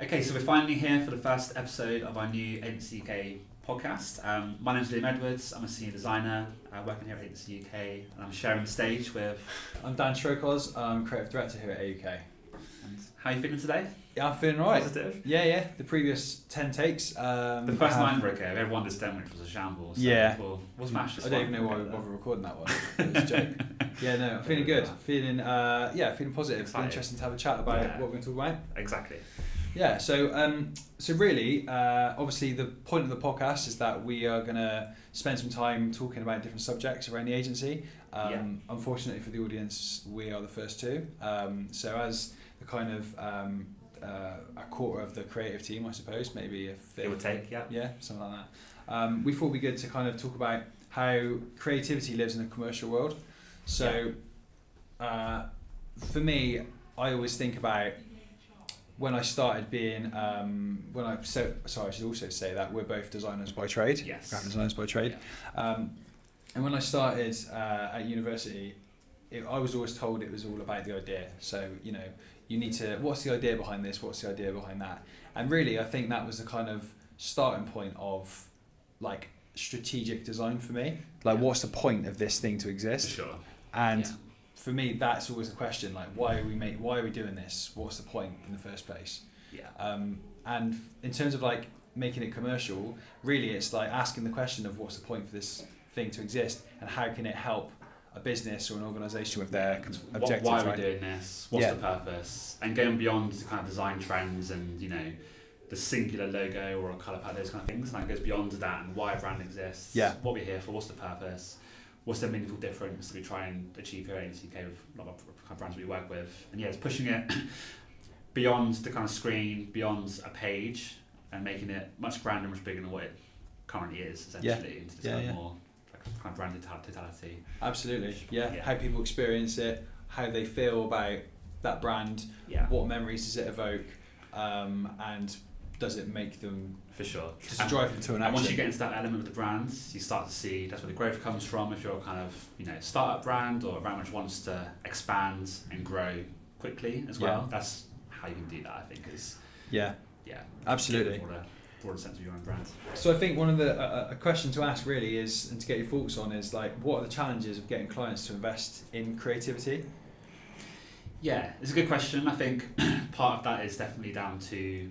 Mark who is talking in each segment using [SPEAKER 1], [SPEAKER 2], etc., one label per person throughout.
[SPEAKER 1] Okay, so we're finally here for the first episode of our new AgencyUK podcast. My name's Liam Edwards. I'm a senior designer working here at AgencyUK, and I'm sharing the stage with...
[SPEAKER 2] I'm Dan Srokosz. I'm creative director here at AUK.
[SPEAKER 1] And how are you feeling today?
[SPEAKER 2] Yeah, I'm feeling alright.
[SPEAKER 1] Positive?
[SPEAKER 2] Yeah. The previous 10 takes.
[SPEAKER 1] The first 9 were okay. Everyone did 10, which was a shambles. So
[SPEAKER 2] yeah.
[SPEAKER 1] We'll smash this
[SPEAKER 2] I don't even know why we bother recording that one. It was a joke. Yeah, no, I'm feeling good. Feeling positive. It's interesting to have a chat about what we're going to talk about.
[SPEAKER 1] Exactly.
[SPEAKER 2] Yeah, so really, obviously the point of the podcast is that we are going to spend some time talking about different subjects around the agency. Unfortunately for the audience, we are the first two. So as the kind of a quarter of the creative team, I suppose, maybe a fifth.
[SPEAKER 1] It would take,
[SPEAKER 2] Yeah, something like that. We thought it'd be good to kind of talk about how creativity lives in a commercial world. So for me, I always think about when I started being, I should also say that we're both designers by trade,
[SPEAKER 1] yes.
[SPEAKER 2] graphic designers by trade.
[SPEAKER 1] Yeah.
[SPEAKER 2] And when I started at university, I was always told it was all about the idea. So, you need to, what's the idea behind this? What's the idea behind that? And really, I think that was the kind of starting point of like strategic design for me. Like, what's the point of this thing to exist?
[SPEAKER 1] For sure.
[SPEAKER 2] And for me, that's always a question, like why are we doing this? What's the point in the first place?
[SPEAKER 1] Yeah.
[SPEAKER 2] And in terms of like making it commercial, really it's like asking the question of what's the point for this thing to exist and how can it help a business or an organisation with their objectives.
[SPEAKER 1] Why are we doing this? What's the purpose? And going beyond the kind of design trends and, the singular logo or a colour palette, those kind of things, and that goes beyond that and why a brand exists, what we're here for, what's the purpose, what's the meaningful difference that we try and achieve here at AgencyUK with a lot of brands we work with. And it's pushing it beyond the kind of screen, beyond a page, and making it much grander, much bigger than what it currently is, essentially, into this kind of more kind of branded totality.
[SPEAKER 2] Absolutely, how people experience it, how they feel about that brand, what memories does it evoke, and does it make them...
[SPEAKER 1] For sure.
[SPEAKER 2] Just drive them to an action.
[SPEAKER 1] And once you get into that element with the brands, you start to see that's where the growth comes from. If you're a kind of startup brand or a brand which wants to expand and grow quickly as well, that's how you can do that. I think is
[SPEAKER 2] absolutely
[SPEAKER 1] broader sense of your own brand.
[SPEAKER 2] So I think one of the a question to ask really is, and to get your thoughts on, is like, what are the challenges of getting clients to invest in creativity?
[SPEAKER 1] Yeah, it's a good question. I think part of that is definitely down to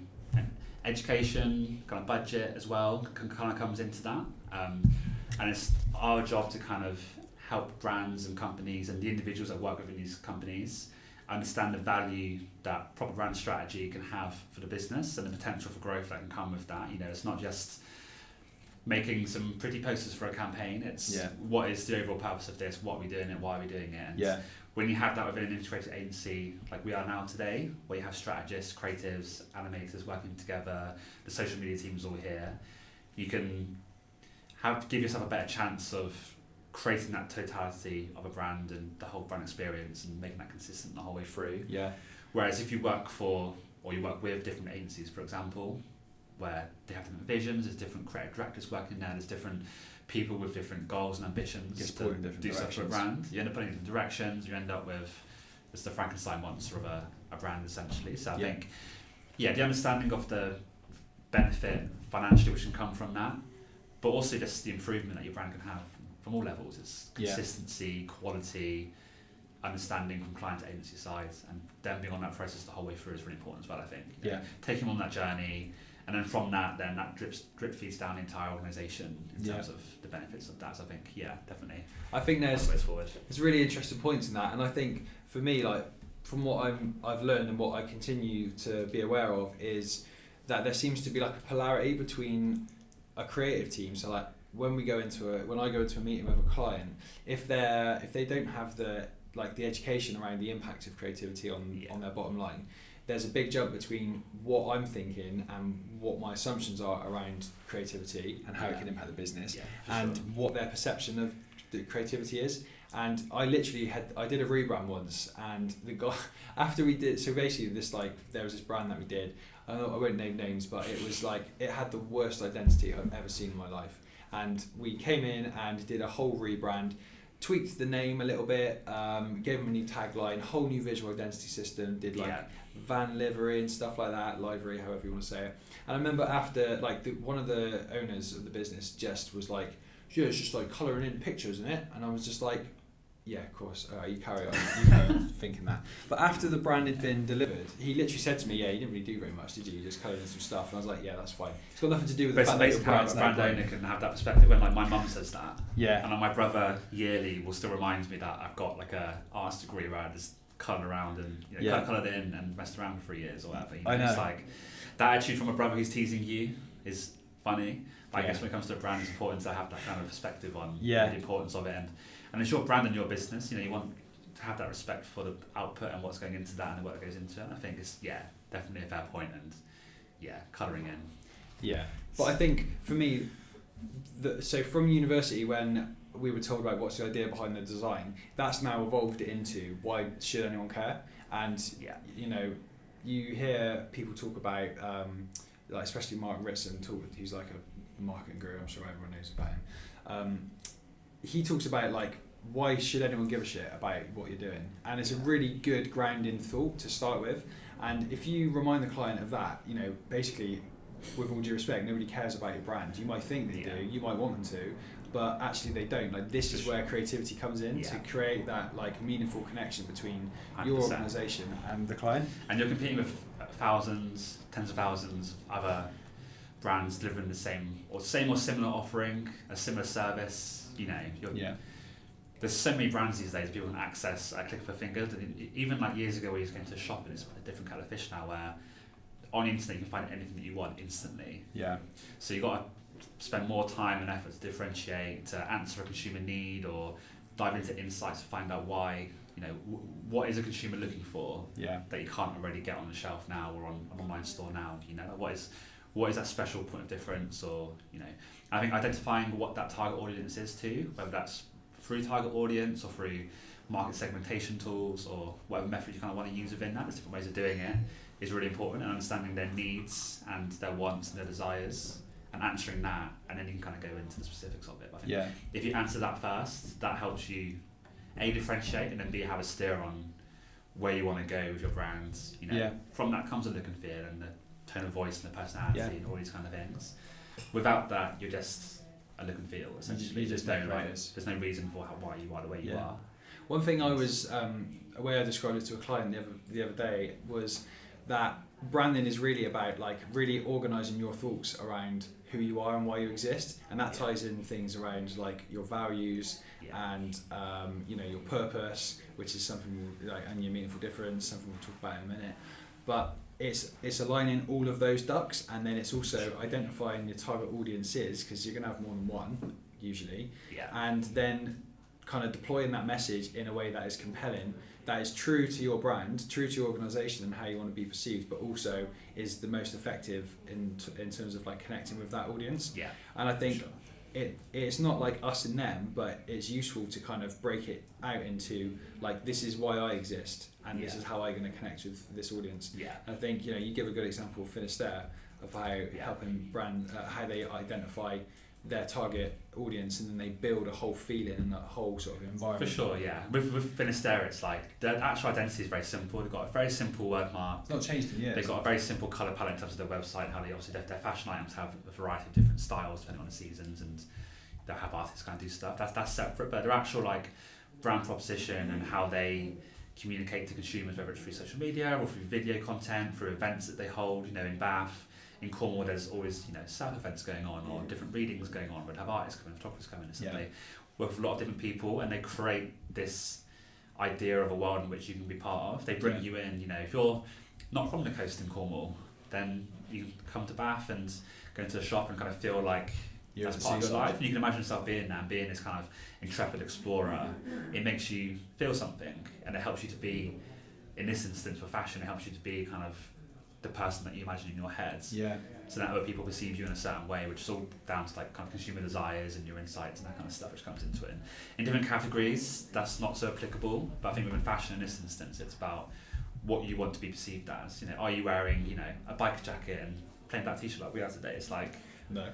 [SPEAKER 1] education, kind of budget as well, kind of comes into that. And it's our job to kind of help brands and companies and the individuals that work within these companies understand the value that proper brand strategy can have for the business and the potential for growth that can come with that. It's not just making some pretty posters for a campaign. It's what is the overall purpose of this? What are we doing it? Why are we doing it? And when you have that within an integrated agency like we are now today, where you have strategists, creatives, animators working together, the social media team's all here, you can give yourself a better chance of creating that totality of a brand and the whole brand experience and making that consistent the whole way through. Whereas if you work with different agencies, for example, where they have different visions, there's different creative directors working there, there's different people with different goals and ambitions to do stuff for a brand. You end up putting in different directions, you end up with just the Frankenstein monster of a brand essentially. So I think, the understanding of the benefit financially which can come from that, but also just the improvement that your brand can have from all levels is consistency, quality, understanding from client to agency side, and then being on that process the whole way through is really important as well, I think. Taking them on that journey, and then from that, then that drip feeds down the entire organisation in terms of the benefits of that. So I think, definitely.
[SPEAKER 2] I think there's really interesting points in that, and I think for me, like from what I've learned and what I continue to be aware of, is that there seems to be like a polarity between a creative team. So like when I go into a meeting with a client, if they don't have the education around the impact of creativity on their bottom line, there's a big jump between what I'm thinking and what my assumptions are around creativity and how it can impact the business, and what their perception of the creativity is. And I did a rebrand once, and the guy, after we did, so basically there was this brand that we did, I won't name names, but it was like, it had the worst identity I've ever seen in my life. And we came in and did a whole rebrand, tweaked the name a little bit, gave them a new tagline, whole new visual identity system, did like van livery and stuff like that, livery, however you want to say it. And I remember after, like, one of the owners of the business just was like, yeah, it's just like colouring in pictures in it. And I was just like, yeah, of course, you carry on, you carry on thinking that. But after the brand had been delivered, he literally said to me, yeah, you didn't really do very much, did you? You just coloured in some stuff. And I was like, yeah, that's fine. It's got nothing to do with the fact that your brand's
[SPEAKER 1] brand owner can have that perspective when, like, my mum says that.
[SPEAKER 2] Yeah.
[SPEAKER 1] And my brother yearly will still remind me that I've got like a arts degree where I just coloured around and coloured in and messed around for 3 years or whatever.
[SPEAKER 2] I know.
[SPEAKER 1] It's like that attitude from a brother who's teasing you is funny. But I guess when it comes to a brand, it's important to have that kind of perspective on the importance of it. And it's your brand and your business. You want to have that respect for the output and what's going into that and the work that goes into it. And I think it's definitely a fair point and colouring in.
[SPEAKER 2] Yeah, but I think for me, so from university when we were told about what's the idea behind the design, that's now evolved it into why should anyone care? And you hear people talk about like especially Mark Ritson, he's like a marketing guru. I'm sure everyone knows about him. He talks about like why should anyone give a shit about what you're doing, and it's a really good grounding thought to start with. And if you remind the client of that, basically, with all due respect, nobody cares about your brand. You might think they do, you might want them to, but actually they don't. Like this is where creativity comes in to create that like meaningful connection between 100%. Your organisation and the client.
[SPEAKER 1] And you're competing with thousands, tens of thousands of other brands delivering the same or similar offering, a similar service. There's so many brands these days people can access at a click of a finger. Even like years ago where you was going to shop and it's a different kind of fish now where on the internet you can find anything that you want instantly. Yeah. So you've got to spend more time and effort to differentiate, to answer a consumer need or dive into insights to find out why, what is a consumer looking for that you can't already get on the shelf now or on an online store now. What is that special point of difference or, I think identifying what that target audience is too, whether that's through target audience or through market segmentation tools or whatever method you kind of want to use within that, there's different ways of doing it, is really important, and understanding their needs and their wants and their desires and answering that, and then you can kind of go into the specifics of it. But I think if you answer that first, that helps you A, differentiate, and then B, have a steer on where you want to go with your brands. From that comes a look and feel and the tone of voice and the personality and all these kind of things. Without that, you're just a look and feel, essentially.
[SPEAKER 2] You just don't
[SPEAKER 1] there's no reason for why you are the way you are.
[SPEAKER 2] One thing I was, a way I described it to a client the other day was that branding is really about like really organising your thoughts around who you are and why you exist, and that ties in things around like your values and your purpose, which is something like, and your meaningful difference, something we'll talk about in a minute. But it's aligning all of those ducks, and then it's also identifying your target audiences, because you're going to have more than one usually, and then kind of deploying that message in a way that is compelling, that is true to your brand, true to your organisation and how you want to be perceived, but also is the most effective in terms of like connecting with that audience. And I think it's not like us and them, but it's useful to kind of break it out into like, this is why I exist and this is how I'm going to connect with this audience. And I think you give a good example of Finisterre of how helping brand how they identify their target audience, and then they build a whole feeling and that whole sort of environment. For
[SPEAKER 1] sure, yeah. With Finisterre, it's like the actual identity is very simple. They've got a very simple word mark.
[SPEAKER 2] It's not changed in years.
[SPEAKER 1] They've got a very simple colour palette in terms of their website, how they obviously their fashion items have a variety of different styles depending on the seasons, and they'll have artists kind of do stuff. That's separate, but their actual like brand proposition and how they communicate to consumers, whether it's through social media or through video content, through events that they hold, in Bath. In Cornwall, there's always South events going on or different readings going on. We'd have artists coming, photographers coming, and they work with a lot of different people, and they create this idea of a world in which you can be part of. They bring you in. If you're not from the coast in Cornwall, then you can come to Bath and go into the shop and kind of feel like that's part of your life. And you can imagine yourself being there and being this kind of intrepid explorer. It makes you feel something, and it helps you to be, in this instance for fashion, it helps you to be kind of the person that you imagine in your head. So that other people perceive you in a certain way, which is all down to like kind of consumer desires and your insights and that kind of stuff which comes into it. In different categories, that's not so applicable, but I think within fashion in this instance, it's about what you want to be perceived as. Are you wearing, a biker jacket and plain black t-shirt like we are today? It's like,
[SPEAKER 2] No.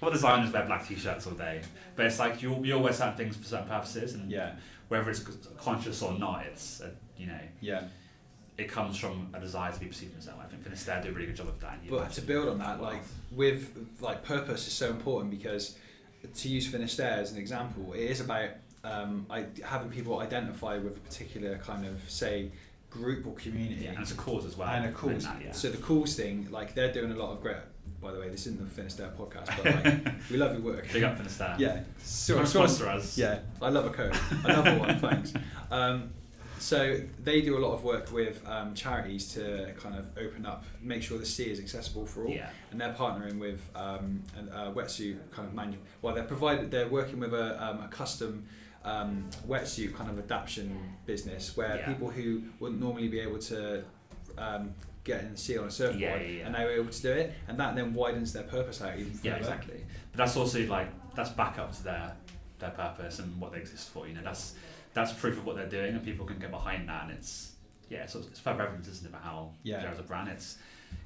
[SPEAKER 1] What designers wear black t-shirts all day? But it's like you all wear certain things for certain purposes, and whether it's conscious or not, it's it comes from a desire to be perceived in a certain way. I think Finisterre do a really good job of that.
[SPEAKER 2] But to build on that, like purpose is so important, because to use Finisterre as an example, it is about having people identify with a particular kind of, say, group or community.
[SPEAKER 1] Yeah, and it's a cause as well.
[SPEAKER 2] And a cause. So the cause thing, like they're doing a lot of great. By the way, this isn't the Finisterre podcast, but like we love your work.
[SPEAKER 1] Big up Finisterre.
[SPEAKER 2] Yeah.
[SPEAKER 1] Sponsor us.
[SPEAKER 2] Yeah, I love a code. Another one, thanks. So they do a lot of work with charities to kind of open up, make sure the sea is accessible for all.
[SPEAKER 1] Yeah.
[SPEAKER 2] And they're partnering with a wetsuit kind of they're working with a custom wetsuit kind of adaptation business where people who wouldn't normally be able to get in the sea on a surfboard and they were able to do it, and that then widens their purpose out even further.
[SPEAKER 1] Yeah, exactly. But that's also that's back up to their purpose and what they exist for. That's proof of what they're doing, and people can get behind that, and it's further evidence, isn't it, about how they're as a brand.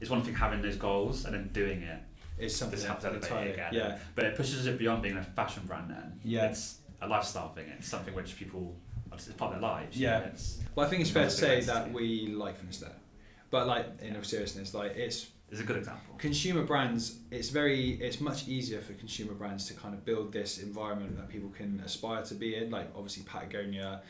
[SPEAKER 1] It's one thing having those goals and then doing it.
[SPEAKER 2] It's something
[SPEAKER 1] that helps elevate it again.
[SPEAKER 2] Yeah.
[SPEAKER 1] But it pushes it beyond being a fashion brand then.
[SPEAKER 2] Yeah.
[SPEAKER 1] It's a lifestyle thing. It's something which people, it's part of their lives.
[SPEAKER 2] Yeah. Well, I think it's fair to say that we like Finisterre. But in all seriousness, it's
[SPEAKER 1] a good example.
[SPEAKER 2] Consumer brands, it's much easier for consumer brands to kind of build this environment that people can aspire to be in. Like obviously Patagonia,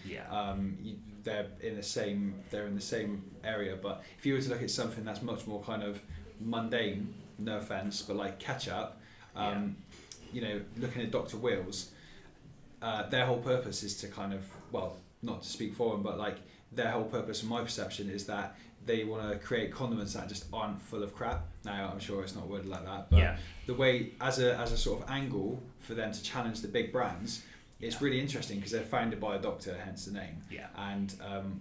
[SPEAKER 2] they're in the same area. But if you were to look at something that's much more kind of mundane, no offense, but like ketchup, looking at Dr. Wills, their whole purpose is to kind of, well, not to speak for them, but like their whole purpose, in my perception, is that they want to create condiments that just aren't full of crap. Now, I'm sure it's not worded like that, but the way, as a sort of angle for them to challenge the big brands, it's really interesting because they're founded by a doctor, hence the name.
[SPEAKER 1] Yeah.
[SPEAKER 2] And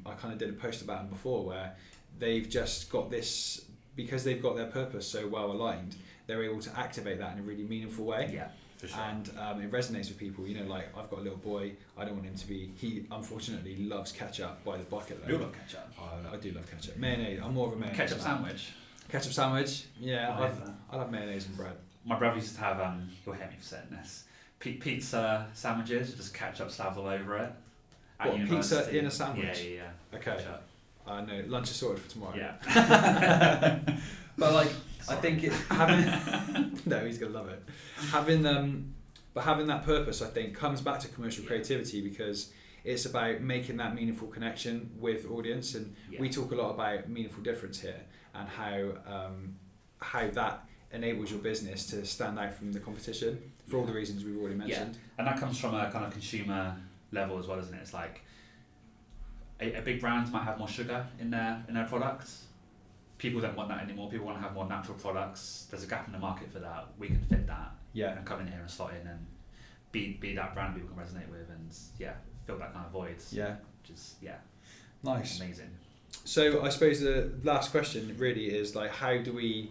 [SPEAKER 2] I kind of did a post about them before where they've just got this, because they've got their purpose so well aligned, they're able to activate that in a really meaningful way.
[SPEAKER 1] Yeah. For sure.
[SPEAKER 2] And it resonates with people. I've got a little boy. I don't want him to be. He unfortunately loves ketchup by the bucket.
[SPEAKER 1] You love ketchup.
[SPEAKER 2] I do love ketchup. Mayonnaise. I'm more of a mayonnaise.
[SPEAKER 1] Ketchup sandwich.
[SPEAKER 2] Ketchup sandwich. Yeah, I love mayonnaise and bread.
[SPEAKER 1] My brother used to have. You'll hate me for saying this. Pizza sandwiches with just ketchup slabbed all over it.
[SPEAKER 2] What, pizza in a sandwich?
[SPEAKER 1] Yeah.
[SPEAKER 2] Okay.
[SPEAKER 1] Ketchup.
[SPEAKER 2] No, lunch is sorted for tomorrow.
[SPEAKER 1] Yeah.
[SPEAKER 2] But I think it having no, he's gonna love it. Having that purpose, I think, comes back to commercial creativity, because it's about making that meaningful connection with audience, and we talk a lot about meaningful difference here and how that enables your business to stand out from the competition for all the reasons we've already mentioned.
[SPEAKER 1] Yeah, and that comes from a kind of consumer level as well, isn't it? It's like a big brand might have more sugar in their products. People don't want that anymore. People want to have more natural products. There's a gap in the market for that. We can fit that.
[SPEAKER 2] Yeah.
[SPEAKER 1] And come in here and slot in and be that brand people can resonate with, and fill that kind of void. Yeah. Which is
[SPEAKER 2] nice.
[SPEAKER 1] Amazing.
[SPEAKER 2] So I suppose the last question really is how do we,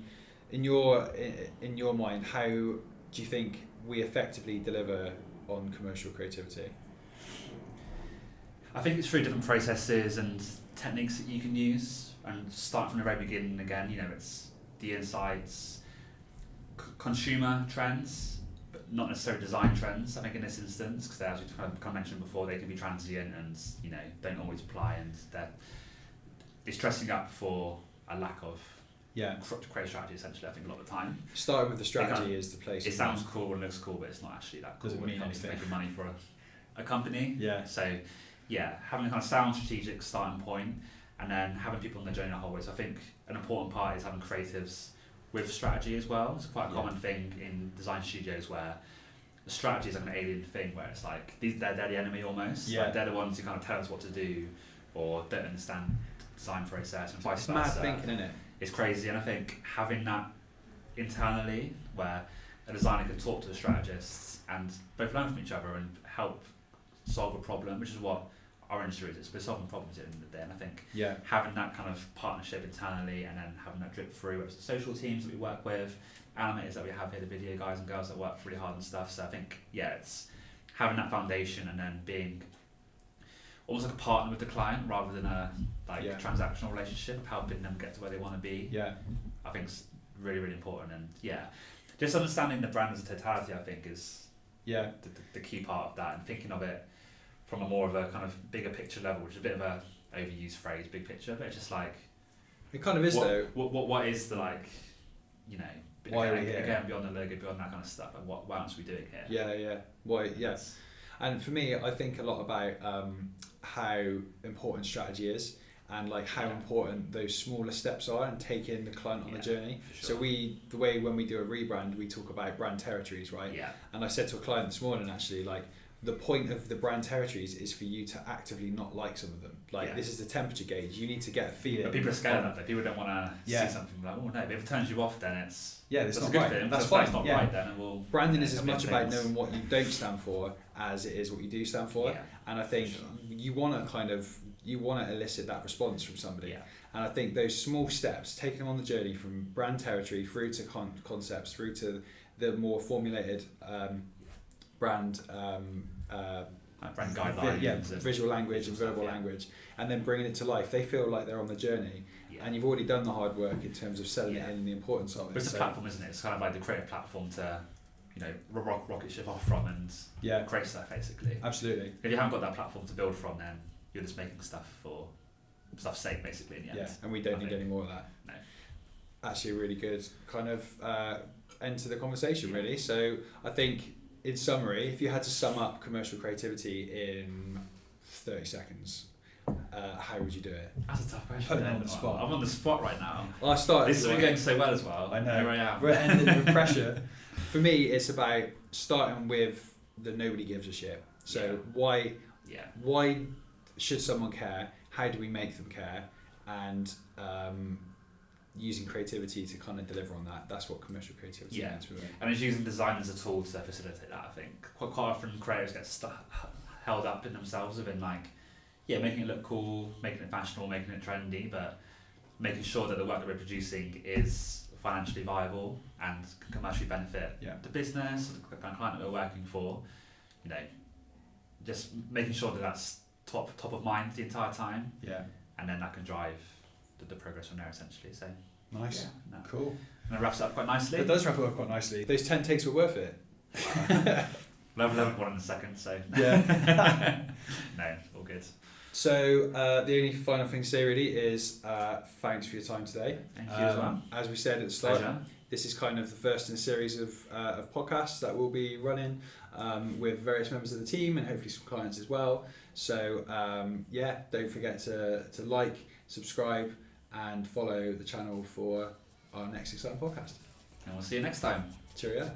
[SPEAKER 2] in your mind, how do you think we effectively deliver on commercial creativity?
[SPEAKER 1] I think it's through different processes and techniques that you can use. And start from the very beginning again, it's the insights, consumer trends, but not necessarily design trends. I think in this instance, because as we kind of mentioned before, they can be transient and don't always apply, and it's dressing up for a lack of creative strategy. Essentially, I think a lot of the time.
[SPEAKER 2] Starting with the strategy is the place.
[SPEAKER 1] It sounds cool and looks cool, but it's not actually that cool when it comes to making money for a company.
[SPEAKER 2] Yeah.
[SPEAKER 1] So having a kind of sound strategic starting point. And then having people on the journey the whole way. So I think an important part is having creatives with strategy as well. It's quite a common thing in design studios where the strategy is like an alien thing where it's like they're the enemy almost.
[SPEAKER 2] Yeah.
[SPEAKER 1] They're the ones who kind of tell us what to do or don't understand the design process and vice
[SPEAKER 2] it's
[SPEAKER 1] versa.
[SPEAKER 2] It's mad thinking, isn't it?
[SPEAKER 1] It's crazy, and I think having that internally where a designer can talk to the strategists and both learn from each other and help solve a problem, which is what our industry is. It's about solving problems at the end of the day, and I think having that kind of partnership internally and then having that drip through, it's the social teams that we work with, animators that we have here, the video guys and girls that work really hard and stuff. So I think it's having that foundation and then being almost like a partner with the client rather than a transactional relationship of helping them get to where they want to be.
[SPEAKER 2] Yeah,
[SPEAKER 1] I think it's really, really important. And just understanding the brand as a totality, I think, is the key part of that, and thinking of it from a more of a kind of bigger picture level, which is a bit of a overused phrase, big picture, but it's just like
[SPEAKER 2] it kind of is though.
[SPEAKER 1] What is the
[SPEAKER 2] why are we here?
[SPEAKER 1] Again, beyond the logo, beyond that kind of stuff, and what else are we doing here?
[SPEAKER 2] Yeah. Why? Yes. And for me, I think a lot about how important strategy is, and like how important those smaller steps are, and taking the client on the journey.
[SPEAKER 1] Sure.
[SPEAKER 2] So the way when we do a rebrand, we talk about brand territories, right?
[SPEAKER 1] Yeah.
[SPEAKER 2] And I said to a client this morning, actually, like, the point of the brand territories is for you to actively not like some of them. Like, this is the temperature gauge. You need to get a feeling.
[SPEAKER 1] But people are scared of that. People don't want to see something like, oh no, but if it turns you off, then it's
[SPEAKER 2] that's
[SPEAKER 1] a
[SPEAKER 2] not
[SPEAKER 1] good
[SPEAKER 2] right.
[SPEAKER 1] thing.
[SPEAKER 2] That's
[SPEAKER 1] so
[SPEAKER 2] fine.
[SPEAKER 1] It's not right then.
[SPEAKER 2] Branding is as much about knowing what you don't stand for as it is what you do stand for.
[SPEAKER 1] Yeah,
[SPEAKER 2] and I think you want to elicit that response from somebody.
[SPEAKER 1] Yeah.
[SPEAKER 2] And I think those small steps, taking them on the journey from brand territory through to concepts, through to the more formulated brand
[SPEAKER 1] brand guidelines,
[SPEAKER 2] visual language and verbal language, and then bringing it to life. They feel like they're on the journey, and you've already done the hard work in terms of selling it in and the importance of it.
[SPEAKER 1] But it's a platform, isn't it? It's kind of like the creative platform to, rocket ship off from and create stuff, basically.
[SPEAKER 2] Absolutely.
[SPEAKER 1] If you haven't got that platform to build from, then you're just making stuff for stuff's sake, basically, in the end.
[SPEAKER 2] Yeah, and we don't need any more of that.
[SPEAKER 1] No.
[SPEAKER 2] Actually, a really good kind of end to the conversation, really. So I think, in summary, if you had to sum up commercial creativity in 30 seconds, how would you do it?
[SPEAKER 1] That's a tough question.
[SPEAKER 3] Putting me on the spot.
[SPEAKER 1] I'm on the spot right now.
[SPEAKER 2] Well, I started.
[SPEAKER 1] This is all going so well as well.
[SPEAKER 3] I know.
[SPEAKER 1] Here I am.
[SPEAKER 3] We're ending with pressure.
[SPEAKER 2] For me, it's about starting with the nobody gives a shit. So why should someone care? How do we make them care? And using creativity to kind of deliver on that. That's what commercial creativity means for me.
[SPEAKER 1] And it's using design as a tool to facilitate that, I think. Quite often creators get held up in themselves within making it look cool, making it fashionable, making it trendy, but making sure that the work that we're producing is financially viable and can commercially benefit the business, the kind of client that we're working for. Just making sure that that's top of mind the entire time. Yeah. And then that can drive the progress from there, essentially. So
[SPEAKER 3] nice. Cool.
[SPEAKER 1] And it wraps it up quite nicely.
[SPEAKER 3] It does wrap it up quite nicely.
[SPEAKER 2] Those 10 takes were worth it.
[SPEAKER 1] Level 1 in a second, so
[SPEAKER 2] yeah.
[SPEAKER 1] No, all good.
[SPEAKER 2] So the only final thing to say really is thanks for your time today.
[SPEAKER 1] Thank you as well.
[SPEAKER 2] As we said at the start,
[SPEAKER 1] Pleasure.
[SPEAKER 2] This is kind of the first in a series of podcasts that we'll be running with various members of the team and hopefully some clients as well. So don't forget to like, subscribe and follow the channel for our next exciting podcast.
[SPEAKER 1] And we'll see you next time.
[SPEAKER 2] Cheerio.